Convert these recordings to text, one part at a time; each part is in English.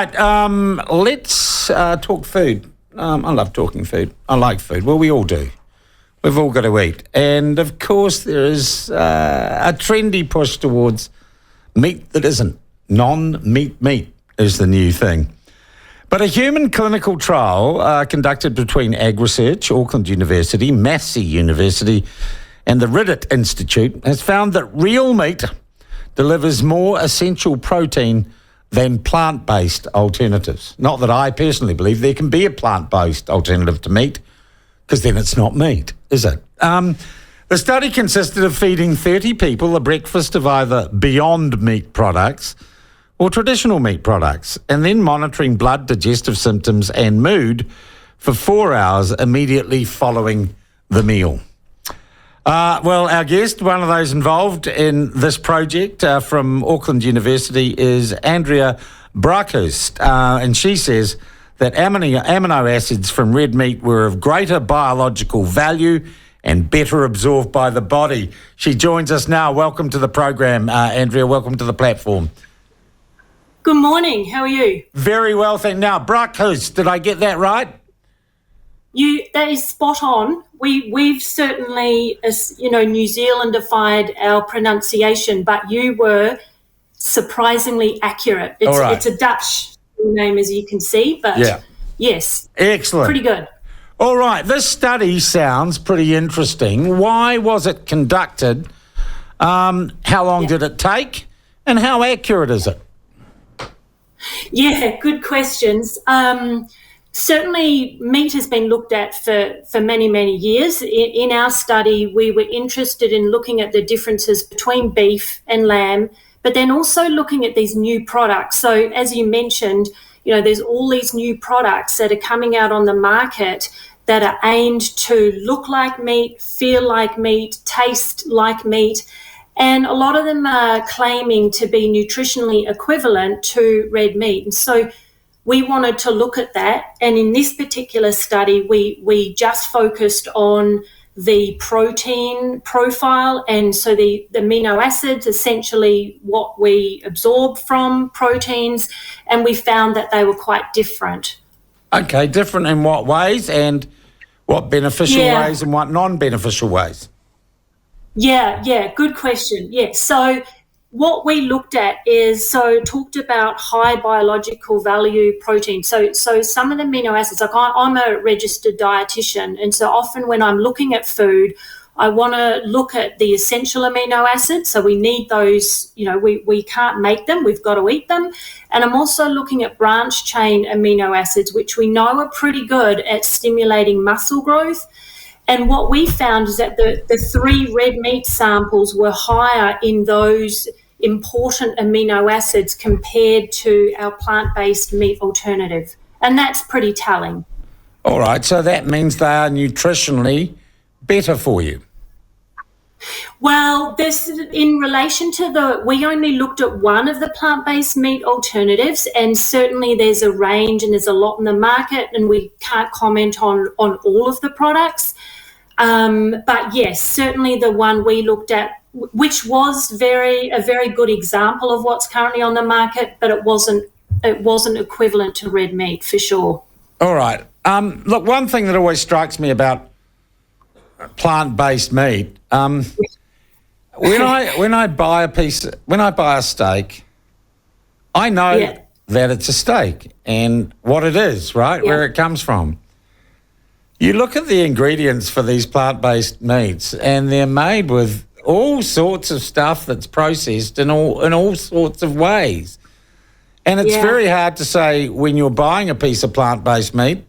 right, let's talk food. I love talking food. I like food. Well, we all do. We've all got to eat. And, of course, there is a trendy push towards meat that isn't. Non-meat meat is the new thing. But a human clinical trial conducted between AgResearch, Auckland University, Massey University and the Reddit Institute has found that real meat delivers more essential protein than plant-based alternatives. Not that I personally believe there can be a plant-based alternative to meat, because then it's not meat, is it? The study consisted of feeding 30 people a breakfast of either Beyond Meat products or traditional meat products, and then monitoring blood, digestive symptoms and mood for 4 hours immediately following the meal. Well, our guest, one of those involved in this project from Auckland University, is Andrea Braakhuis, and she says that amino acids from red meat were of greater biological value and better absorbed by the body. She joins us now. Welcome to the program, Andrea. Welcome to the platform. Good morning. How are you? Very well, thank you. Now, Braakhuis, did I get that right? That is spot on. We've certainly, as you know, New Zealandified our pronunciation, but you were surprisingly accurate. It's a Dutch name, as you can see, but yes. Excellent. Pretty good. All right. This study sounds pretty interesting. Why was it conducted? How long did it take? And how accurate is it? Yeah, good questions. Certainly, meat has been looked at for many, many years. In our study, we were interested in looking at the differences between beef and lamb, but then also looking at these new products. So, as you mentioned, you know, there's all these new products that are coming out on the market that are aimed to look like meat, feel like meat, taste like meat. And a lot of them are claiming to be nutritionally equivalent to red meat. And so we wanted to look at that. And in this particular study, we just focused on the protein profile. And so the amino acids, essentially what we absorb from proteins, and we found that they were quite different. Okay, different in what ways, and what beneficial ways and what non-beneficial ways? Yeah, good question. Yeah, so what we looked at is, talked about high biological value protein. So some of the amino acids, like I'm a registered dietitian, and so often when I'm looking at food, I want to look at the essential amino acids. So we need those, you know, we can't make them, we've got to eat them. And I'm also looking at branch chain amino acids, which we know are pretty good at stimulating muscle growth. And what we found is that the 3 red meat samples were higher in those important amino acids compared to our plant-based meat alternative. And that's pretty telling. All right, so that means they are nutritionally better for you. Well, this, in relation to we only looked at one of the plant-based meat alternatives, and certainly there's a range and there's a lot in the market, and we can't comment on all of the products. But yes, certainly the one we looked at, which was a very good example of what's currently on the market, but it wasn't equivalent to red meat for sure. All right. Look, one thing that always strikes me about plant-based meat, when I buy a steak, I know that it's a steak and what it is, right? Where it comes from. You look at the ingredients for these plant-based meats, and they're made with all sorts of stuff that's processed in all sorts of ways. And it's very hard to say when you're buying a piece of plant-based meat,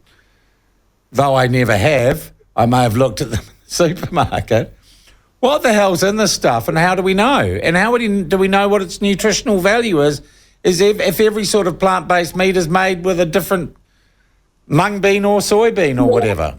though I never have, I may have looked at them in the supermarket, what the hell's in this stuff and how do we know? And how do we know what its nutritional value is if every sort of plant-based meat is made with a different mung bean or soybean or whatever?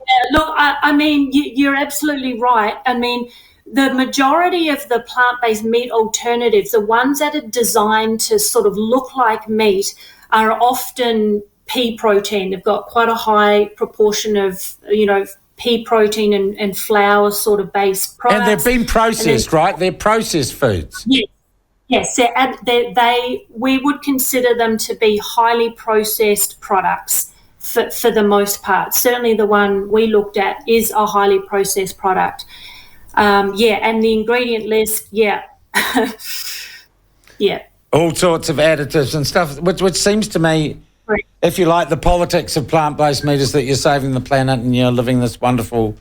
Yeah, look, I mean, you're absolutely right. I mean, the majority of the plant-based meat alternatives, the ones that are designed to sort of look like meat, are often pea protein. They've got quite a high proportion of, you know, pea protein and flour sort of based products. And they've been processed, right? They're processed foods. Yes. Yes, we would consider them to be highly processed products for the most part. Certainly the one we looked at is a highly processed product. And the ingredient list, yeah. All sorts of additives and stuff, which seems to me, right, if you like, the politics of plant-based meat is that you're saving the planet and you're living this wonderful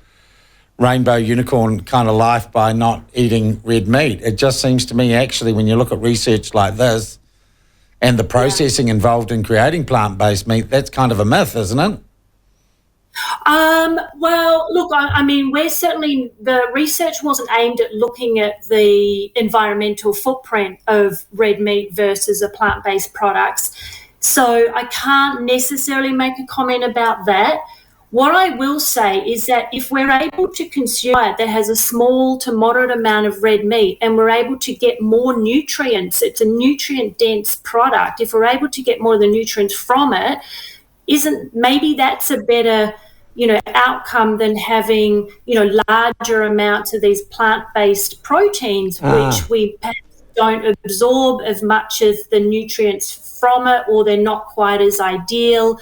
rainbow unicorn kind of life by not eating red meat. It just seems to me, actually, when you look at research like this and the processing involved in creating plant-based meat, that's kind of a myth, isn't it? Well, look, I mean, the research wasn't aimed at looking at the environmental footprint of red meat versus a plant-based products. So I can't necessarily make a comment about that. What I will say is that if we're able to consume it that has a small to moderate amount of red meat and we're able to get more nutrients, it's a nutrient-dense product. If we're able to get more of the nutrients from it, maybe that's a better, outcome than having, larger amounts of these plant-based proteins, which we perhaps don't absorb as much as the nutrients from it, or they're not quite as ideal.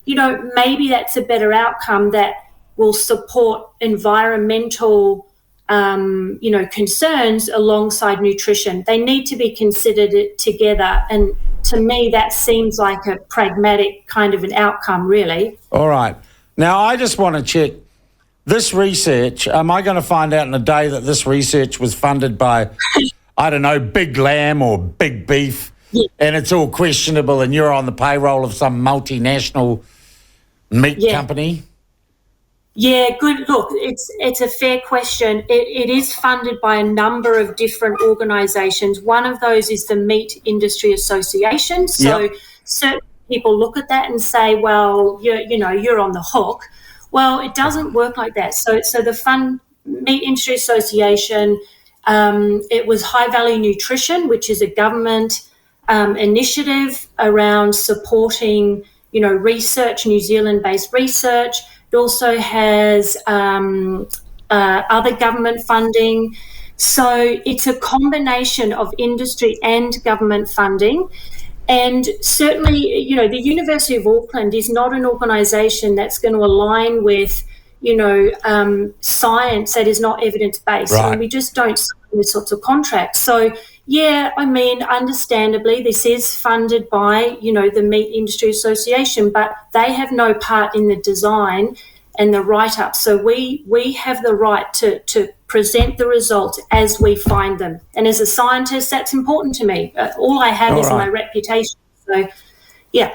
Maybe that's a better outcome that will support environmental, concerns alongside nutrition. They need to be considered together. And to me, that seems like a pragmatic kind of an outcome, really. All right. Now, I just want to check this research. Am I going to find out in a day that this research was funded by, I don't know, Big Lamb or Big Beef, and it's all questionable and you're on the payroll of some multinational meat company? Yeah, good. Look, it's a fair question. It is funded by a number of different organisations. One of those is the Meat Industry Association. So certain people look at that and say, well, you're on the hook. Well, it doesn't work like that. So the Meat Industry Association, it was High Value Nutrition, which is a government initiative around supporting, research, New Zealand-based research. It also has other government funding. So it's a combination of industry and government funding. And certainly, the University of Auckland is not an organisation that's going to align with, science that is not evidence-based. Right. And we just don't sign these sorts of contracts. So, understandably, this is funded by, the Meat Industry Association, but they have no part in the design and the write-up. So we have the right to present the results as we find them. And as a scientist, that's important to me. All I have is my reputation. So, yeah.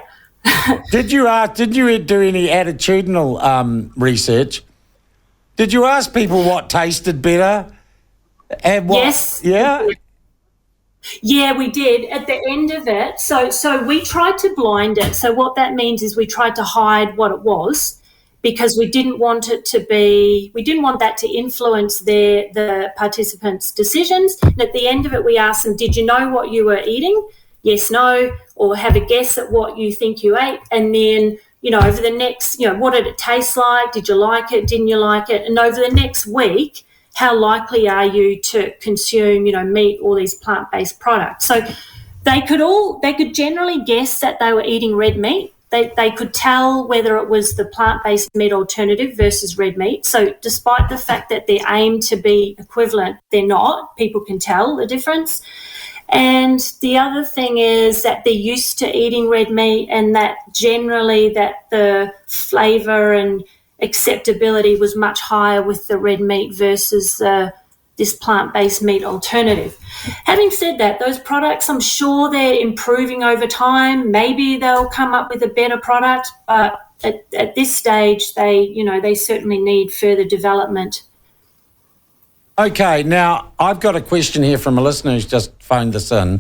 Did you do any attitudinal research? Did you ask people what tasted better? And what, yes. Yeah? Yeah, we did. At the end of it, so we tried to blind it. So what that means is we tried to hide what it was, because we didn't want that to influence the participants' decisions. And at the end of it, we asked them, did you know what you were eating? Yes, no, or have a guess at what you think you ate. And then, over the next, what did it taste like? Did you like it? Didn't you like it? And over the next week, how likely are you to consume, meat or these plant-based products? So they could generally guess that they were eating red meat. They could tell whether it was the plant-based meat alternative versus red meat. So despite the fact that they're aimed to be equivalent, they're not. People can tell the difference. And the other thing is that they're used to eating red meat, and that generally that the flavour and acceptability was much higher with the red meat versus this plant-based meat alternative. Having said that, those products, I'm sure they're improving over time. Maybe they'll come up with a better product, but at this stage, they certainly need further development. Okay, now I've got a question here from a listener who's just phoned this in.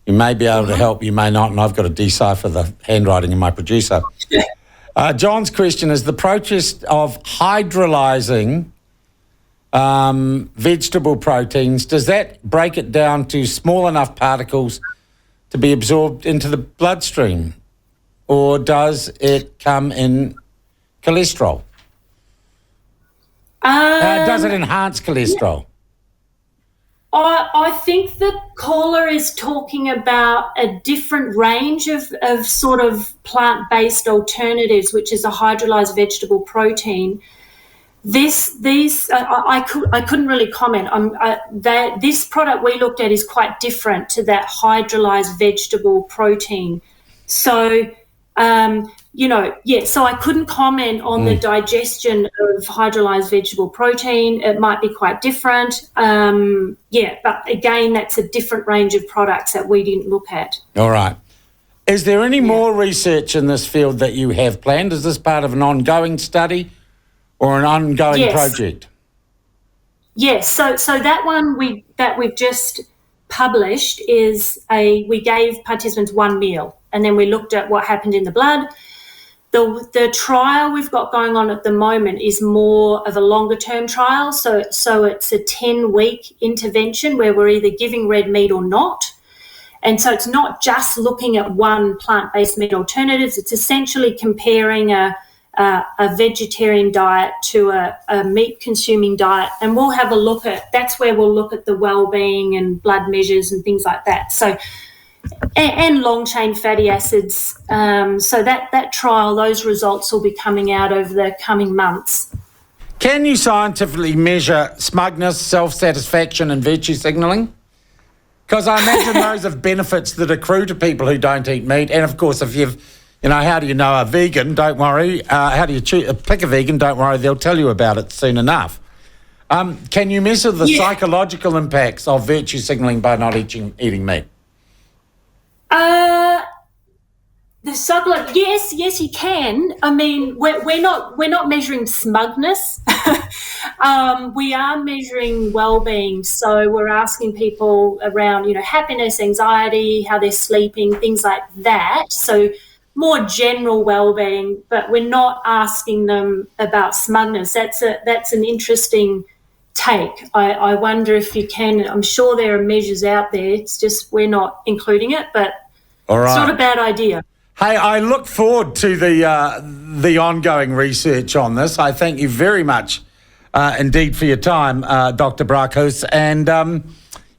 You may be able to help, you may not, and I've got to decipher the handwriting of my producer. John's question is, the process of hydrolyzing vegetable proteins, does that break it down to small enough particles to be absorbed into the bloodstream, or does it come in cholesterol? Does it enhance cholesterol? I think the caller is talking about a different range of sort of plant-based alternatives, which is a hydrolyzed vegetable protein. I couldn't really comment on that. This product we looked at is quite different to that hydrolyzed vegetable protein. So, so I couldn't comment on the digestion of hydrolyzed vegetable protein. It might be quite different. But again, that's a different range of products that we didn't look at. All right. Is there any more research in this field that you have planned? Is this part of an ongoing study or an ongoing project? Yes. So that one we've just published is we gave participants one meal, and then we looked at what happened in the blood. The trial we've got going on at the moment is more of a longer term trial. So it's a 10-week intervention where we're either giving red meat or not. And so it's not just looking at one plant-based meat alternatives. It's essentially comparing a vegetarian diet to a meat-consuming diet, and we'll have a look at. That's where we'll look at the well-being and blood measures and things like that. So, and long-chain fatty acids. So that trial, those results will be coming out over the coming months. Can you scientifically measure smugness, self-satisfaction, and virtue signalling? Because I imagine those are benefits that accrue to people who don't eat meat, and of course, if you've how do you know a vegan? Don't worry. How do you pick a vegan? Don't worry. They'll tell you about it soon enough. Can you measure the psychological impacts of virtue signalling by not eating meat? The sublet, yes, you can. I mean, we're not measuring smugness. We are measuring well-being. So we're asking people around, happiness, anxiety, how they're sleeping, things like that. So more general well-being, but we're not asking them about smugness. That's an interesting take. I wonder if you can. I'm sure there are measures out there. It's just we're not including it, but All right. It's not a bad idea. Hey, I look forward to the ongoing research on this. I thank you very much indeed for your time, Dr. Braakhuis, and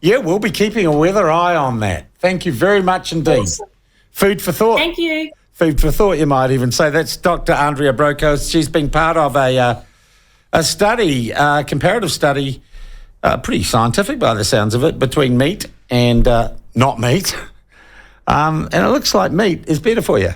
we'll be keeping a weather eye on that. Thank you very much indeed. Awesome. Food for thought. Thank you. Food for thought, you might even say. That's Dr. Andrea Braakhuis. She's been part of a study, comparative study, pretty scientific by the sounds of it, between meat and not meat. And it looks like meat is better for you.